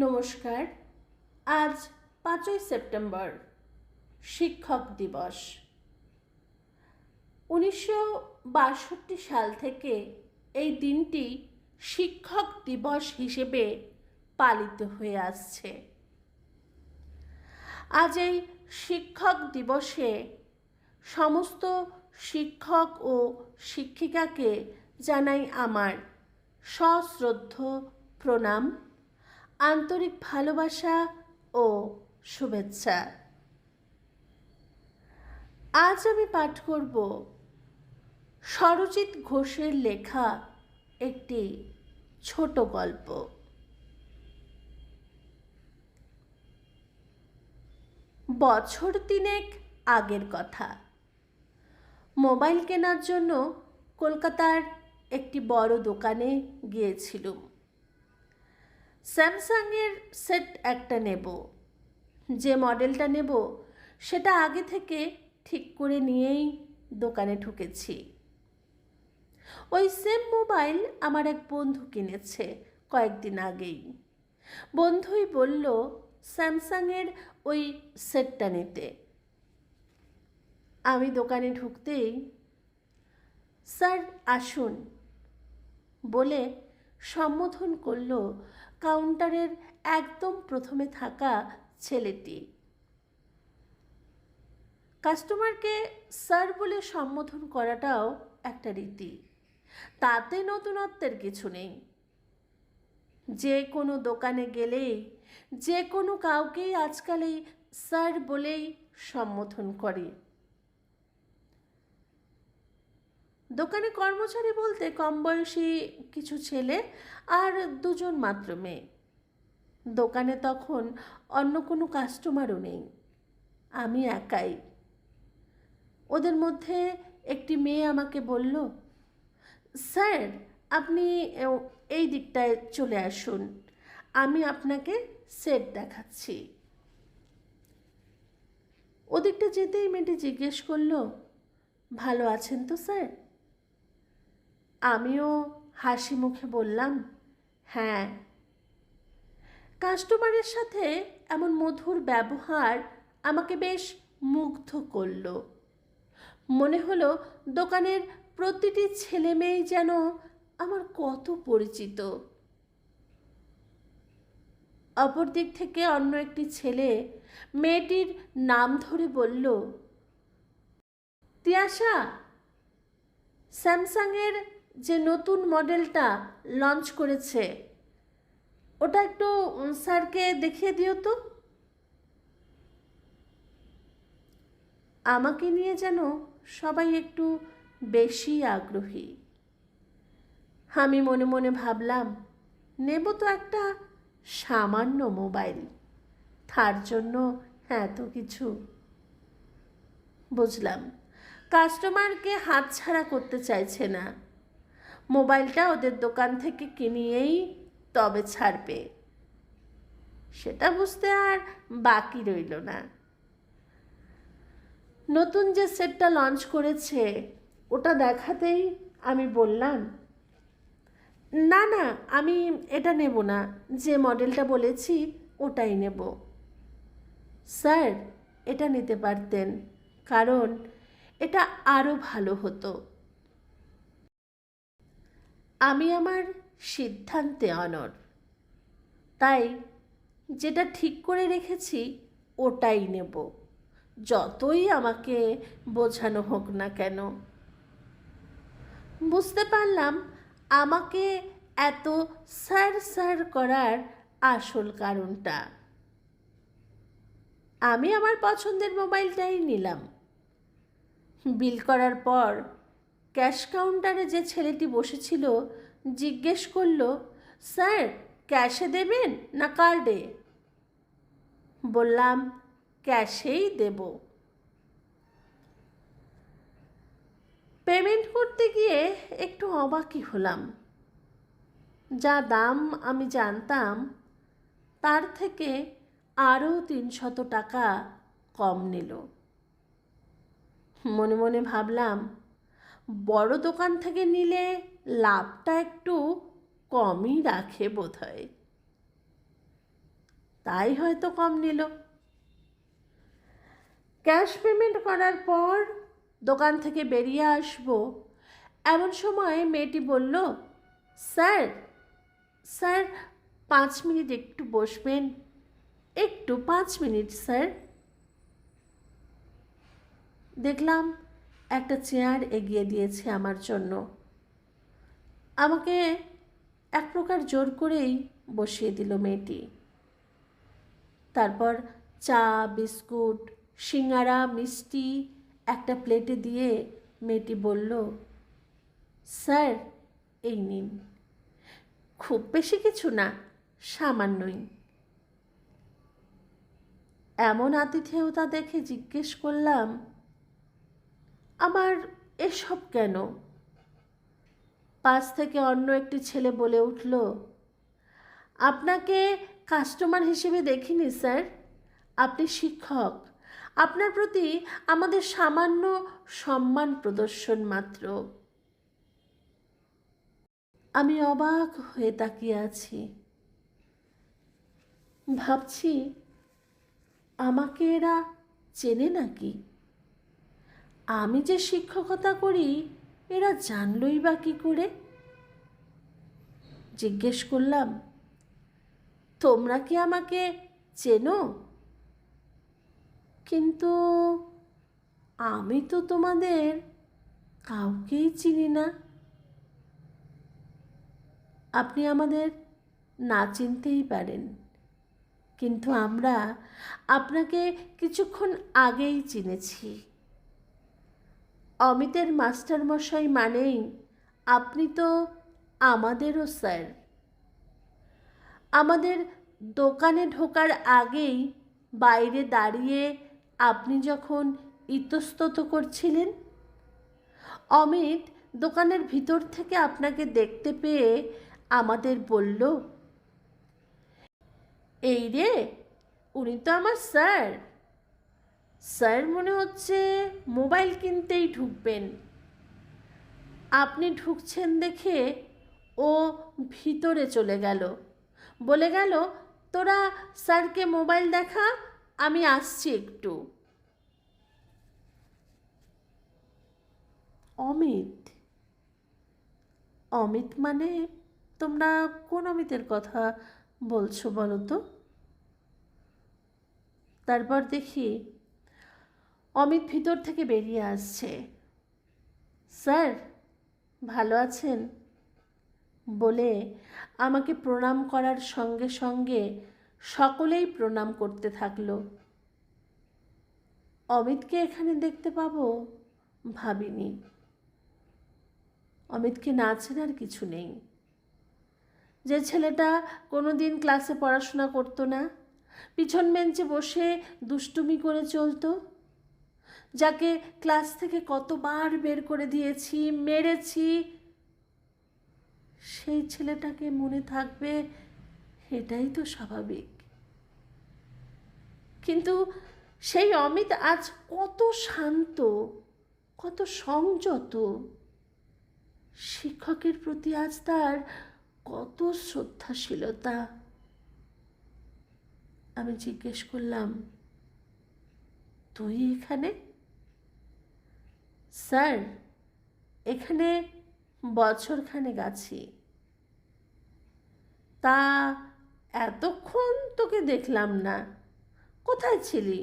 নমস্কার। আজ ৫ই সেপ্টেম্বর শিক্ষক দিবস। ১৯৬২ সাল থেকে এই দিনটি শিক্ষক দিবস হিসেবে পালিত হয়ে আসছে। আজ এই শিক্ষক দিবসে সমস্ত শিক্ষক ও শিক্ষিকাকে জানাই আমার সশ্রদ্ধ প্রণাম, আন্তরিক ভালোবাসা ও শুভেচ্ছা। আজ আমি পাঠ করব স্বরজিৎ ঘোষের লেখা একটি ছোট গল্প। বছর তিনেক আগের কথা। মোবাইল কেনার জন্য কলকাতার একটি বড় দোকানে গিয়েছিলাম। স্যামসাংয়ের সেট একটা নেব। যে মডেলটা নেব সেটা আগে থেকে ঠিক করে নিয়েই দোকানে ঢুকেছি। ওই সেম মোবাইল আমার এক বন্ধু কিনেছে কয়েকদিন আগেই। বন্ধুই বলল স্যামসাংয়ের ওই সেটটা নিতে। আমি দোকানে ঢুকতেই স্যার আসুন বলে সম্বোধন করল কাউন্টারের একদম প্রথমে থাকা ছেলেটি। কাস্টমারকে স্যার বলে সম্বোধন করাটাও একটা রীতি, তাতে নতুনত্বের কিছু নেই। যে কোনো দোকানে গেলেই যে কোনো কাউকেই আজকাল এই স্যার বলেই সম্বোধন করে। দোকানে কর্মচারী বলতে কম বয়সী কিছু ছেলে আর দুজন মাত্র মেয়ে। দোকানে তখন অন্য কোনো কাস্টমারও নেই, আমি একাই। ওদের মধ্যে একটি মেয়ে আমাকে বলল, স্যার আপনি এই দিকটায় চলে আসুন, আমি আপনাকে সেট দেখাচ্ছি। ওদিকটা যেতেই মেয়েটি জিজ্ঞেস করলো, ভালো আছেন তো স্যার? আমিও হাসি মুখে বললাম, হ্যাঁ। কাস্টমারের সাথে এমন মধুর ব্যবহার আমাকে বেশ মুগ্ধ করল। মনে হলো দোকানের প্রতিটি ছেলে মেয়েই যেন আমার কত পরিচিত। অপর দিক থেকে অন্য একটি ছেলে মেয়েটির নাম ধরে বলল, তিয়াশা, স্যামসাংয়ের যে নতুন মডেলটা লঞ্চ করেছে ওটা একটু স্যারকে দেখিয়ে দিও তো। আমাকে নিয়ে যেন সবাই একটু বেশি আগ্রহী। আমি মনে মনে ভাবলাম, নেব তো একটা সামান্য মোবাইল, তার জন্য এত কিছু। বুঝলাম কাস্টমারকে হাতছাড়া করতে চাইছে না, মোবাইলটা ওদের দোকান থেকে কিনিয়েই তবে ছাড়বে। সেটা বুঝতে আর বাকি রইল না। নতুন যে সেটটা লঞ্চ করেছে ওটা দেখাতেই আমি বললাম, না না, আমি এটা নেব না, যে মডেলটা বলেছি ওটাই নেব। স্যার এটা নিতে পারতেন, কারণ এটা আরও ভালো হতো। আমি আমার সিদ্ধান্তে অনড়, তাই যেটা ঠিক করে রেখেছি ওটাই নেব, যতই আমাকে বোঝানো হোক না কেন। বুঝতে পারলাম আমাকে এত স্যার স্যার করার আসল কারণটা। আমি আমার পছন্দের মোবাইলটাই নিলাম। বিল করার পর ক্যাশ কাউন্টারে যে ছেলেটি বসেছিল জিজ্ঞেস করল, স্যার ক্যাশে দেবেন না কার্ডে? বললাম, ক্যাশেই দেব। পেমেন্ট করতে গিয়ে একটু অবাকই হলাম। যা দাম আমি জানতাম তার থেকে আরও ৩০০ টাকা কম নিল। মনে মনে ভাবলাম, বড় দোকান থেকে নিলে লাভটা একটু কমই রাখে বোধহয়। তাই হয়তো কম নিল। ক্যাশ পেমেন্ট করার পর দোকান থেকে বেরিয়ে আসবো, এমন সময় মেয়েটি বলল, স্যার স্যার 5 মিনিট একটু বসবেন? একটু 5 মিনিট স্যার। দেখলাম একটা চেয়ার এগিয়ে দিয়েছে আমার জন্য। আমাকে এক প্রকার জোর করেই বসিয়ে দিল মেয়েটি। তারপর চা, বিস্কুট, সিঙ্গারা, মিষ্টি একটা প্লেটে দিয়ে মেয়েটি বলল, স্যার এই নিন। খুব বেশি কিছু না, সামান্যই। এমন আতিথেয়তা দেখে জিজ্ঞেস করলাম, আমার এসব কেন? পাশ থেকে অন্য একটি ছেলে বলে উঠল, আপনাকে কাস্টমার হিসেবে দেখিনি স্যার, আপনি শিক্ষক। আপনার প্রতি আমাদের সামান্য সম্মান প্রদর্শন মাত্র। আমি অবাক হয়ে তাকিয়ে আছি, ভাবছি আমাকে এরা চেনে নাকি? আমি যে শিক্ষকতা করি এরা জানলই বা কী করে? জিজ্ঞেস করলাম, তোমরা কি আমাকে চেনো? কিন্তু আমি তো তোমাদের কাউকেই চিনি না। আপনি আমাদের না চিনতেই পারেন, কিন্তু আমরা আপনাকে কিছুক্ষণ আগেই চিনেছি। অমিতের মাস্টারমশাই মানেই আপনি তো আমাদেরও স্যার। আমাদের দোকানে ঢোকার আগেই বাইরে দাঁড়িয়ে আপনি যখন ইতস্তত করছিলেন, অমিত দোকানের ভিতর থেকে আপনাকে দেখতে পেয়ে আমাদের বলল, এই রে, উনি তো আমার স্যার। স্যার মনে হচ্ছে মোবাইল কিনতেই ঢুকবেন। আপনি ঢুকছেন দেখে ও ভিতরে চলে গেল, বলে গেল, তোরা স্যারকে মোবাইল দেখা, আমি আসছি একটু। অমিত? অমিত মানে তোমরা কোন অমিতের কথা বলছো বলো তো? তারপর দেখি অমিত ভিতর থেকে বেরিয়ে আসছে। স্যার ভালো আছেন বলে আমাকে প্রণাম করার সঙ্গে সঙ্গে সকলেই প্রণাম করতে থাকলো। অমিতকে এখানে দেখতে পাবো ভাবিনি। অমিতকে না চেনার কিছু নেই। যে ছেলেটা কোনো দিন ক্লাসে পড়াশোনা করতো না, পিছন বেঞ্চে বসে দুষ্টুমি করে চলতো, যাকে ক্লাস থেকে কতবার বের করে দিয়েছি, মেরেছি, সেই ছেলেটাকে মনে থাকবে এটাই তো স্বাভাবিক। কিন্তু সেই অমিত আজ কত শান্ত, কত সংযত। শিক্ষকের প্রতি আজ তার কত শ্রদ্ধাশীলতা। আমি জিজ্ঞেস করলাম, তুই এখানে? স্যার এখানে বছরখানেক আছি। তা এতক্ষণ তোকে দেখলাম না, কোথায় ছিলি?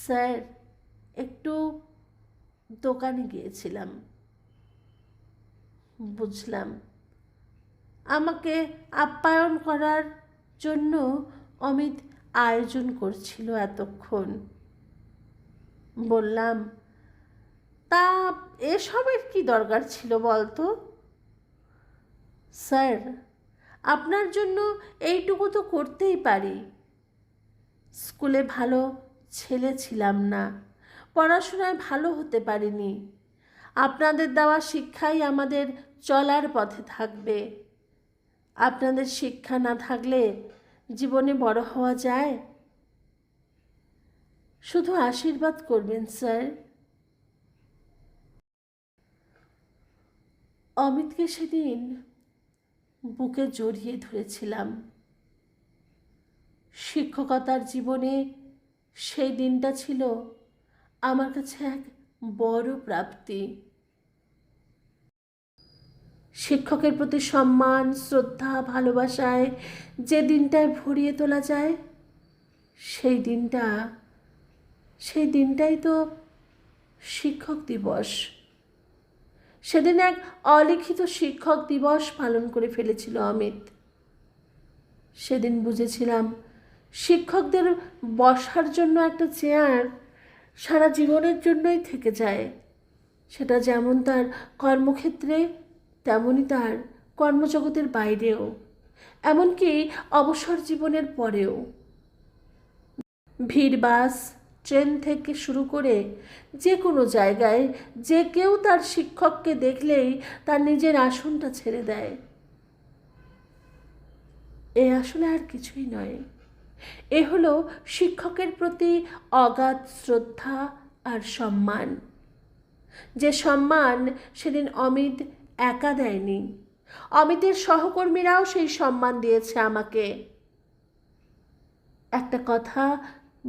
স্যার একটু দোকানে গিয়েছিলাম। বুঝলাম, আমাকে আপ্যায়ন করার জন্য অমিত আয়োজন করছিল এতক্ষণ। বললাম, তা এসবের কি দরকার ছিল বলতো? স্যার আপনার জন্য এইটুকু তো করতেই পারি। স্কুলে ভালো ছেলে ছিলাম না, পড়াশোনায় ভালো হতে পারিনি। আপনাদের দেওয়া শিক্ষাই আমাদের চলার পথে থাকবে। আপনাদের শিক্ষা না থাকলে জীবনে বড় হওয়া যায়? শুধু আশীর্বাদ করবেন স্যার। অমিতকে সেদিন বুকে জড়িয়ে ধরেছিলাম। শিক্ষকতার জীবনে সেই দিনটা ছিল আমার কাছে এক বড় প্রাপ্তি। শিক্ষকের প্রতি সম্মান, শ্রদ্ধা, ভালোবাসায় যে দিনটায় ভরিয়ে তোলা যায়, সেই দিনটাই তো শিক্ষক দিবস। সেদিন এক অলিখিত শিক্ষক দিবস পালন করে ফেলেছিল অমিত। সেদিন বুঝেছিলাম শিক্ষকদের বসার জন্য একটা চেয়ার সারা জীবনের জন্যই থেকে যায়। সেটা যেমন তার কর্মক্ষেত্রে, তেমনই তার কর্মজগতের বাইরেও, এমনকি অবসর জীবনের পরেও। ভিড় বাস, ট্রেন থেকে শুরু করে যে কোনো জায়গায় যে কেউ তার শিক্ষককে দেখলেই তার নিজের আসনটা ছেড়ে দেয়। এ আসলে আর কিছুই নয়, এ হলো শিক্ষকের প্রতি অগাধ শ্রদ্ধা আর সম্মান। যে সম্মান সেদিন অমিত একা দেয়নি, অমিতের সহকর্মীরাও সেই সম্মান দিয়েছে আমাকে। একটা কথা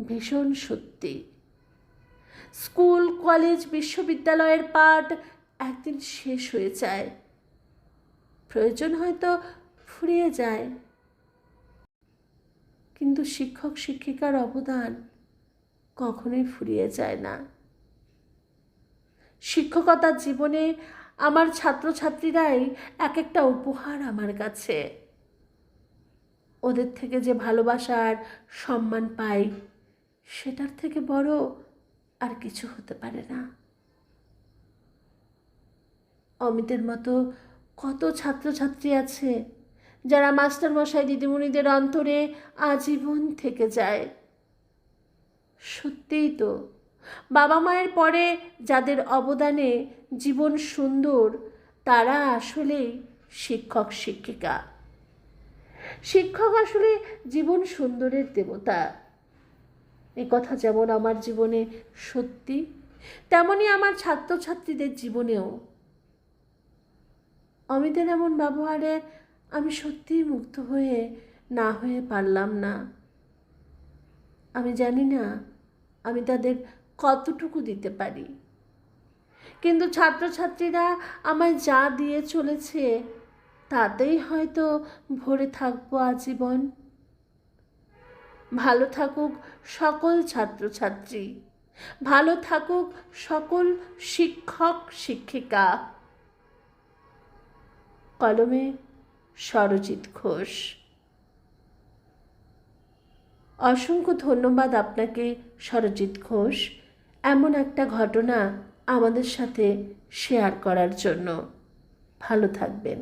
ভীষণ সত্যি, স্কুল, কলেজ, বিশ্ববিদ্যালয়ের পাঠ একদিন শেষ হয়ে যায়, প্রয়োজন হয়তো ফুরিয়ে যায়, কিন্তু শিক্ষক শিক্ষিকার অবদান কখনোই ফুরিয়ে যায় না। শিক্ষকতার জীবনে আমার ছাত্রছাত্রীরাই এক একটা উপহার আমার কাছে। ওদের থেকে যে ভালোবাসার সম্মান পাই, সেটার থেকে বড় আর কিছু হতে পারে না। অমিতের মতো কত ছাত্রছাত্রী আছে যারা মাস্টারমশাই দিদিমণিদের অন্তরে আজীবন থেকে যায়। সত্যিই তো, বাবা মায়ের পরে যাদের অবদানে জীবন সুন্দর, তারা আসলেই শিক্ষক শিক্ষিকা। শিক্ষক আসলে জীবন সুন্দরের দেবতা। এ কথা যেমন আমার জীবনে সত্যি, তেমনি আমার ছাত্রছাত্রীদের জীবনেও। অমিতের এমন ব্যবহারে আমি সত্যিই মুগ্ধ না হয়ে পারলাম না। আমি জানি না আমি তাদের কতটুকু দিতে পারি, কিন্তু ছাত্রছাত্রীরা আমায় যা দিয়ে চলেছে তাতেই হয়তো ভরে থাকবো আজীবন। ভালো থাকুক সকল ছাত্রছাত্রী, ভালো থাকুক সকল শিক্ষক শিক্ষিকা। কলমে সরজিৎ ঘোষ। অসংখ্য ধন্যবাদ আপনাকে সরজিৎ ঘোষ, এমন একটা ঘটনা আমাদের সাথে শেয়ার করার জন্য। ভালো থাকবেন।